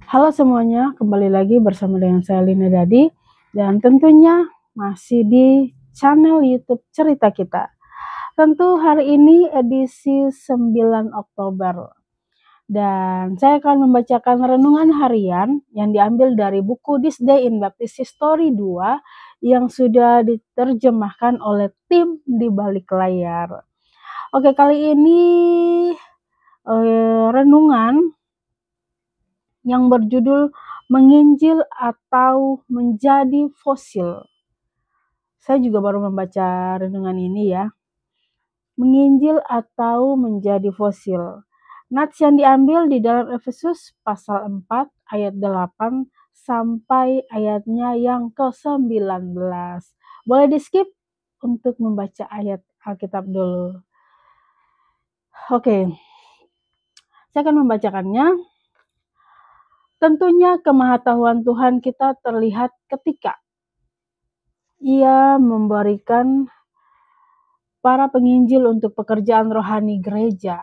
Halo semuanya, kembali lagi bersama dengan saya Lina Dadi dan tentunya masih di channel YouTube Cerita Kita. Tentu hari ini edisi 9 Oktober dan saya akan membacakan renungan harian yang diambil dari buku This Day in Baptist History 2 yang sudah diterjemahkan oleh tim di balik layar. Oke, kali ini renungan yang berjudul Menginjil atau Menjadi Fosil. Saya juga baru membaca renungan ini ya. Menginjil atau Menjadi Fosil. Nats yang diambil di dalam Efesus pasal 4 ayat 8 sampai ayatnya yang ke-19. Boleh di skip untuk membaca ayat Alkitab dulu. Oke, saya akan membacakannya. Tentunya kemahatauan Tuhan kita terlihat ketika Ia memberikan para penginjil untuk pekerjaan rohani gereja.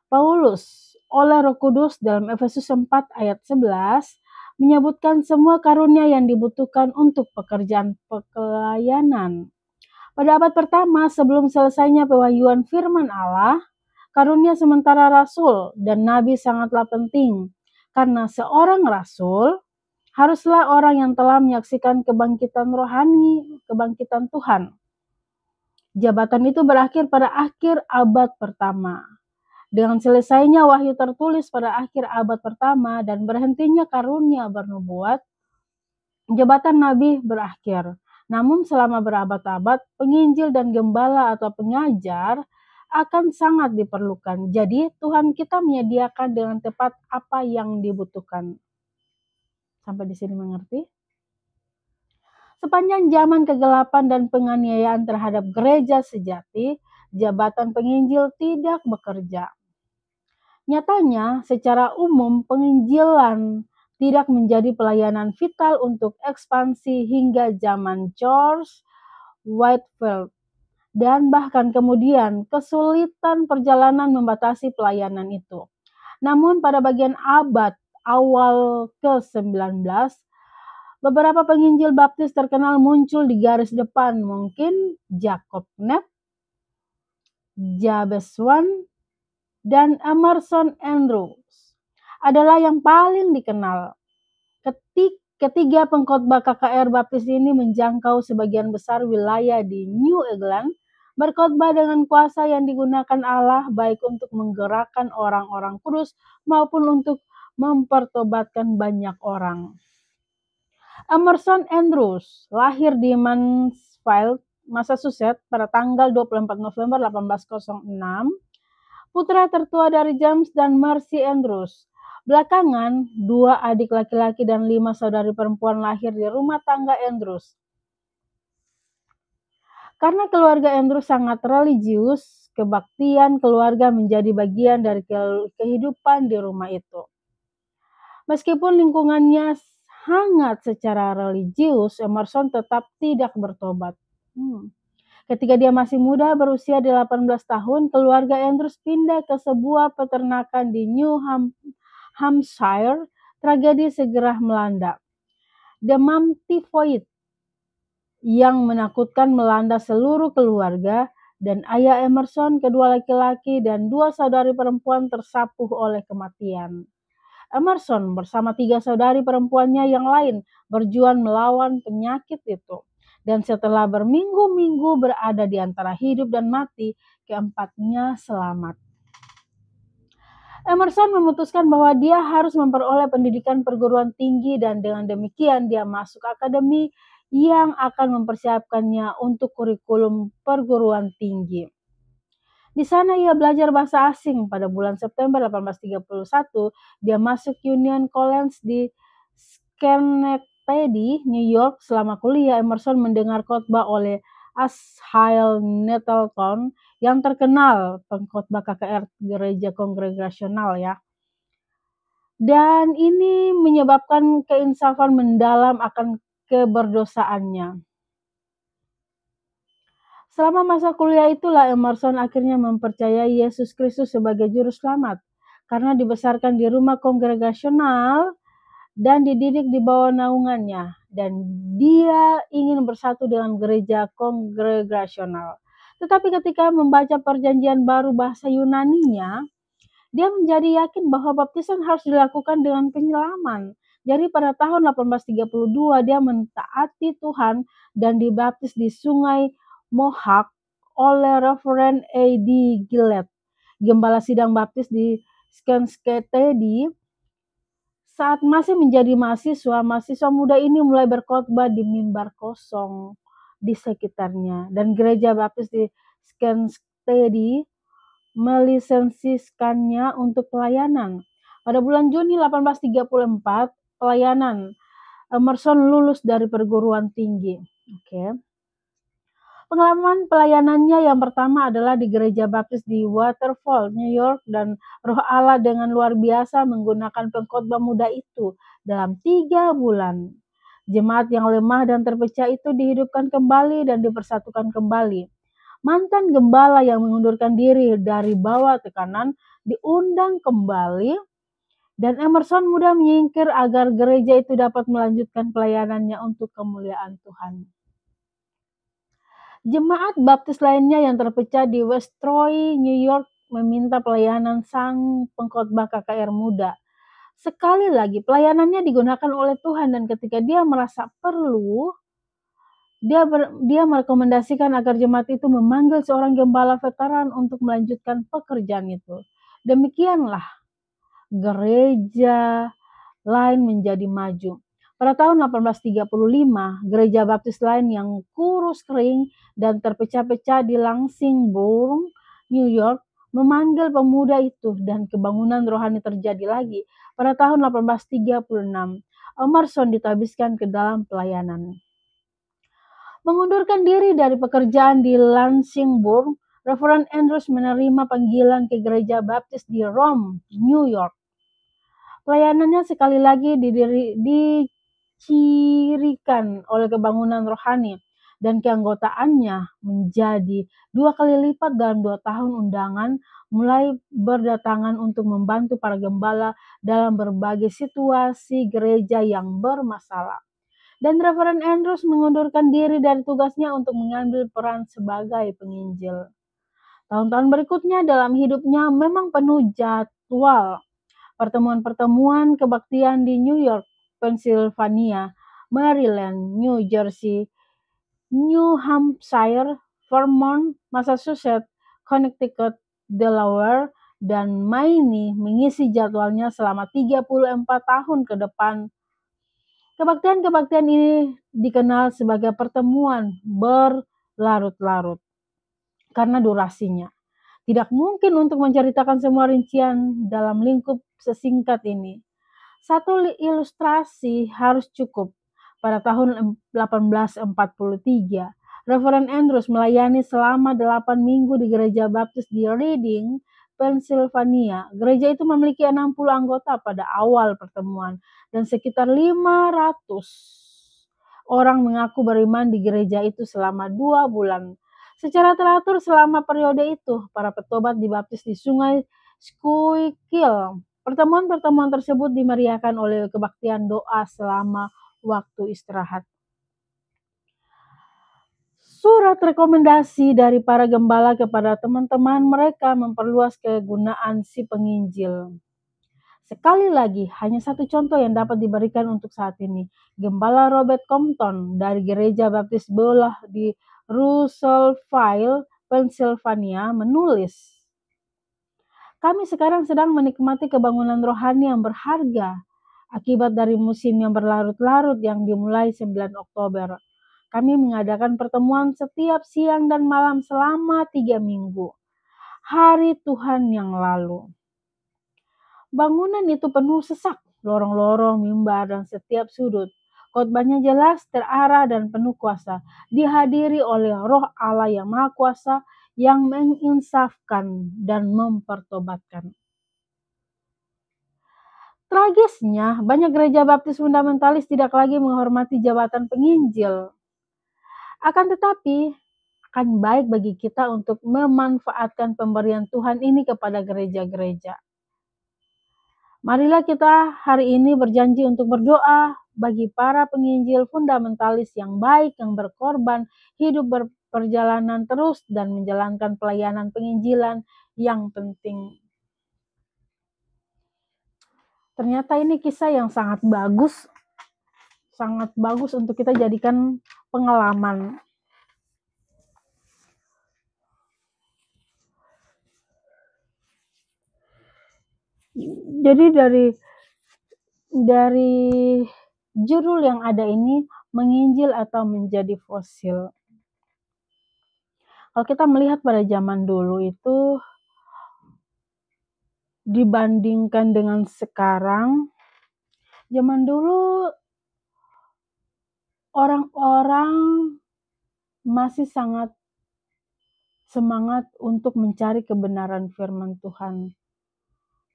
Paulus oleh Roh Kudus dalam Efesus 4 ayat 11 menyebutkan semua karunia yang dibutuhkan untuk pekerjaan pelayanan. Pada abad pertama sebelum selesainya pewahyuan firman Allah, karunia sementara rasul dan nabi sangatlah penting. Karena seorang rasul haruslah orang yang telah menyaksikan kebangkitan rohani, kebangkitan Tuhan. Jabatan itu berakhir pada akhir abad pertama. Dengan selesainya wahyu tertulis pada akhir abad pertama dan berhentinya karunia bernubuat, jabatan nabi berakhir. Namun selama berabad-abad, penginjil dan gembala atau pengajar akan sangat diperlukan. Jadi Tuhan kita menyediakan dengan tepat apa yang dibutuhkan. Sampai di sini mengerti? Sepanjang zaman kegelapan dan penganiayaan terhadap gereja sejati, jabatan penginjil tidak bekerja. Nyatanya, secara umum penginjilan tidak menjadi pelayanan vital untuk ekspansi hingga zaman George Whitefield dan bahkan kemudian kesulitan perjalanan membatasi pelayanan itu. Namun pada bagian abad awal ke-19, beberapa penginjil baptis terkenal muncul di garis depan, mungkin Jacob Knapp, Jabez Swan, dan Emerson Andrews adalah yang paling dikenal. Ketiga pengkhotbah KKR baptis ini menjangkau sebagian besar wilayah di New England, berkhotbah dengan kuasa yang digunakan Allah baik untuk menggerakkan orang-orang kudus maupun untuk mempertobatkan banyak orang. Emerson Andrews lahir di Mansfield, Massachusetts pada tanggal 24 November 1806, putra tertua dari James dan Mercy Andrews. Belakangan, 2 adik laki-laki dan 5 saudari perempuan lahir di rumah tangga Andrews. Karena keluarga Andrews sangat religius, kebaktian keluarga menjadi bagian dari kehidupan di rumah itu. Meskipun lingkungannya hangat secara religius, Emerson tetap tidak bertobat. Ketika dia masih muda, berusia 18 tahun, keluarga Andrews pindah ke sebuah peternakan di New Hampshire. Tragedi segera melanda. Demam tifoid yang menakutkan melanda seluruh keluarga, dan ayah Emerson, kedua laki-laki, dan 2 saudari perempuan tersapuh oleh kematian. Emerson bersama 3 saudari perempuannya yang lain berjuang melawan penyakit itu. Dan setelah berminggu-minggu berada di antara hidup dan mati, keempatnya selamat. Emerson memutuskan bahwa dia harus memperoleh pendidikan perguruan tinggi dan dengan demikian dia masuk akademi yang akan mempersiapkannya untuk kurikulum perguruan tinggi. Di sana ia belajar bahasa asing. Pada bulan September 1831, dia masuk Union College di Schenectady, New York. Selama kuliah, Emerson mendengar khotbah oleh Asahel Nettleton yang terkenal pengkhotbah KKR Gereja Kongregasional ya. Dan ini menyebabkan keinsafan mendalam akan keberdosaannya. Selama masa kuliah itulah Emerson akhirnya mempercayai Yesus Kristus sebagai juru selamat. karena dibesarkan di rumah kongregasional dan dididik di bawah naungannya, dan dia ingin bersatu dengan gereja kongregasional. Tetapi ketika membaca Perjanjian Baru bahasa Yunaninya, dia menjadi yakin bahwa baptisan harus dilakukan dengan penyelaman. Jadi pada tahun 1832 dia mentaati Tuhan dan dibaptis di Sungai Mohawk oleh Reverend A.D. Gillett, gembala sidang baptis di Skanskatedy. Saat masih menjadi mahasiswa, mahasiswa muda ini mulai berkhotbah di mimbar kosong di sekitarnya, dan gereja baptis di Skanskatedy melisensikannya untuk pelayanan. Pada bulan Juni 1834, pelayanan Emerson lulus dari perguruan tinggi. Pengalaman pelayanannya yang pertama adalah di gereja baptis di Waterfall, New York, dan Roh Allah dengan luar biasa menggunakan pengkhotbah muda itu dalam 3 bulan. Jemaat yang lemah dan terpecah itu dihidupkan kembali dan dipersatukan kembali. Mantan gembala yang mengundurkan diri dari bawah tekanan diundang kembali, dan Emerson mudah menyingkir agar gereja itu dapat melanjutkan pelayanannya untuk kemuliaan Tuhan. Jemaat baptis lainnya yang terpecah di West Troy, New York meminta pelayanan sang pengkhotbah KKR muda. Sekali lagi pelayanannya digunakan oleh Tuhan, dan ketika dia merasa perlu, dia merekomendasikan agar jemaat itu memanggil seorang gembala veteran untuk melanjutkan pekerjaan itu. Demikianlah gereja lain menjadi maju. Pada tahun 1835, gereja baptis lain yang kurus kering dan terpecah-pecah di Lansingburg, New York, memanggil pemuda itu, dan kebangunan rohani terjadi lagi. Pada tahun 1836, Emerson ditabiskan ke dalam pelayanan. Mengundurkan diri dari pekerjaan di Lansingburg, Reverend Andrews menerima panggilan ke gereja baptis di Rome, New York. Pelayanannya sekali lagi dicirikan oleh kebangunan rohani, dan keanggotaannya menjadi 2 kali lipat dalam 2 tahun. Undangan mulai berdatangan untuk membantu para gembala dalam berbagai situasi gereja yang bermasalah. Dan Reverend Andrews mengundurkan diri dari tugasnya untuk mengambil peran sebagai penginjil. Tahun-tahun berikutnya dalam hidupnya memang penuh jadwal pertemuan-pertemuan kebaktian di New York, Pennsylvania, Maryland, New Jersey, New Hampshire, Vermont, Massachusetts, Connecticut, Delaware, dan Maine mengisi jadwalnya selama 34 tahun ke depan. Kebaktian-kebaktian ini dikenal sebagai pertemuan berlarut-larut karena durasinya. Tidak mungkin untuk menceritakan semua rincian dalam lingkup sesingkat ini. Satu ilustrasi harus cukup. Pada tahun 1843, Reverend Andrews melayani selama 8 minggu di gereja baptis di Reading, Pennsylvania. Gereja itu memiliki 60 anggota pada awal pertemuan, dan sekitar 500 orang mengaku beriman di gereja itu selama 2 bulan. Secara teratur selama periode itu, para petobat dibaptis di Sungai Schuylkill. Pertemuan-pertemuan tersebut dimeriahkan oleh kebaktian doa selama waktu istirahat. Surat rekomendasi dari para gembala kepada teman-teman mereka memperluas kegunaan si penginjil. Sekali lagi, hanya satu contoh yang dapat diberikan untuk saat ini. Gembala Robert Compton dari Gereja Baptis Beulah di Russellville, Pennsylvania menulis, "Kami sekarang sedang menikmati kebangunan rohani yang berharga akibat dari musim yang berlarut-larut yang dimulai 9 Oktober. Kami mengadakan pertemuan setiap siang dan malam selama 3 minggu. Hari Tuhan yang lalu. Bangunan itu penuh sesak, lorong-lorong, mimbar, dan setiap sudut. Khotbahnya jelas, terarah, dan penuh kuasa. Dihadiri oleh Roh Allah yang Maha Kuasa yang menginsafkan dan mempertobatkan." Tragisnya, banyak gereja baptis fundamentalis tidak lagi menghormati jabatan penginjil. Akan tetapi, akan baik bagi kita untuk memanfaatkan pemberian Tuhan ini kepada gereja-gereja. Marilah kita hari ini berjanji untuk berdoa bagi para penginjil fundamentalis yang baik, yang berkorban, hidup berperjalanan terus dan menjalankan pelayanan penginjilan yang penting. Ternyata ini kisah yang sangat bagus untuk kita jadikan pengalaman. Jadi dari judul yang ada ini, menginjil atau menjadi fosil. Kalau kita melihat pada zaman dulu itu, dibandingkan dengan sekarang, zaman dulu orang-orang masih sangat semangat untuk mencari kebenaran firman Tuhan.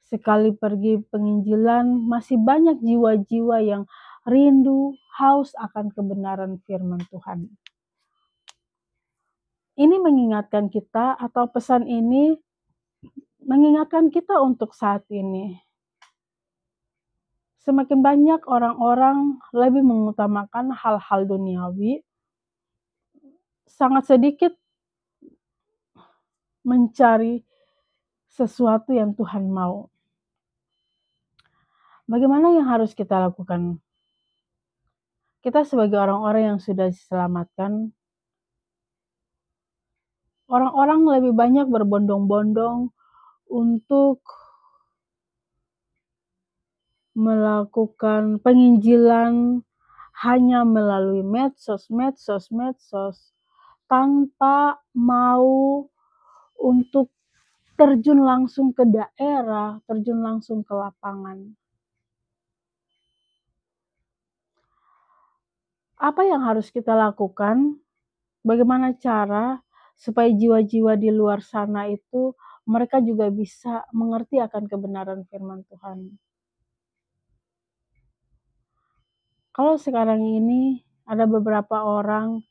Sekali pergi penginjilan, masih banyak jiwa-jiwa yang rindu, haus akan kebenaran firman Tuhan. Ini mengingatkan kita, atau pesan ini mengingatkan kita untuk saat ini. Semakin banyak orang-orang lebih mengutamakan hal-hal duniawi, sangat sedikit mencari sesuatu yang Tuhan mau. Bagaimana yang harus kita lakukan? Kita sebagai orang-orang yang sudah diselamatkan, orang-orang lebih banyak berbondong-bondong untuk melakukan penginjilan hanya melalui medsos, tanpa mau untuk terjun langsung ke daerah, terjun langsung ke lapangan. Apa yang harus kita lakukan? Bagaimana cara supaya jiwa-jiwa di luar sana itu mereka juga bisa mengerti akan kebenaran firman Tuhan? Kalau sekarang ini ada beberapa orang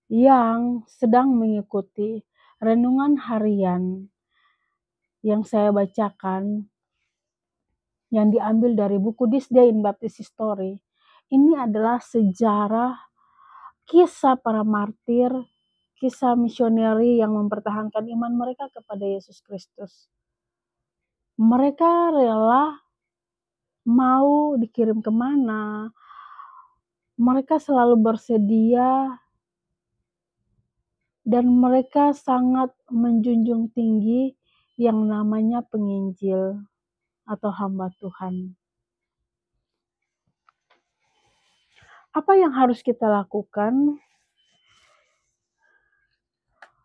yang sedang mengikuti renungan harian yang saya bacakan, yang diambil dari buku This Day in Baptist History. Ini adalah sejarah kisah para martir, kisah misioneri yang mempertahankan iman mereka kepada Yesus Kristus. Mereka rela mau dikirim kemana, mereka selalu bersedia, dan mereka sangat menjunjung tinggi yang namanya penginjil atau hamba Tuhan. Apa yang harus kita lakukan?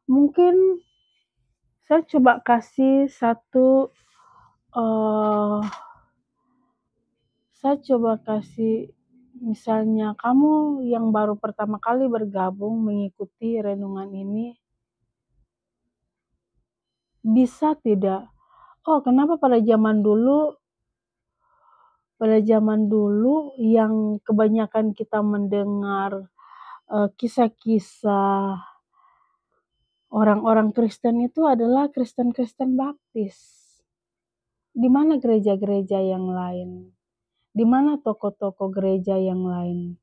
Mungkin saya coba kasih misalnya kamu yang baru pertama kali bergabung mengikuti renungan ini, bisa tidak? Oh, kenapa pada zaman dulu yang kebanyakan kita mendengar kisah-kisah orang-orang Kristen itu adalah Kristen-Kristen Baptis. Di mana gereja-gereja yang lain? Di mana toko-toko gereja yang lain?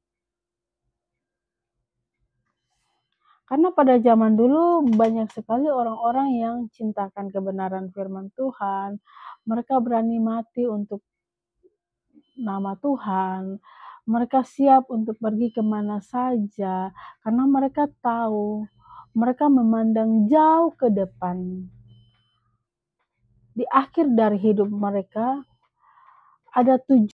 Karena pada zaman dulu banyak sekali orang-orang yang cintakan kebenaran firman Tuhan. Mereka berani mati untuk nama Tuhan. Mereka siap untuk pergi kemana saja karena mereka tahu, mereka memandang jauh ke depan. Di akhir dari hidup mereka ada tujuan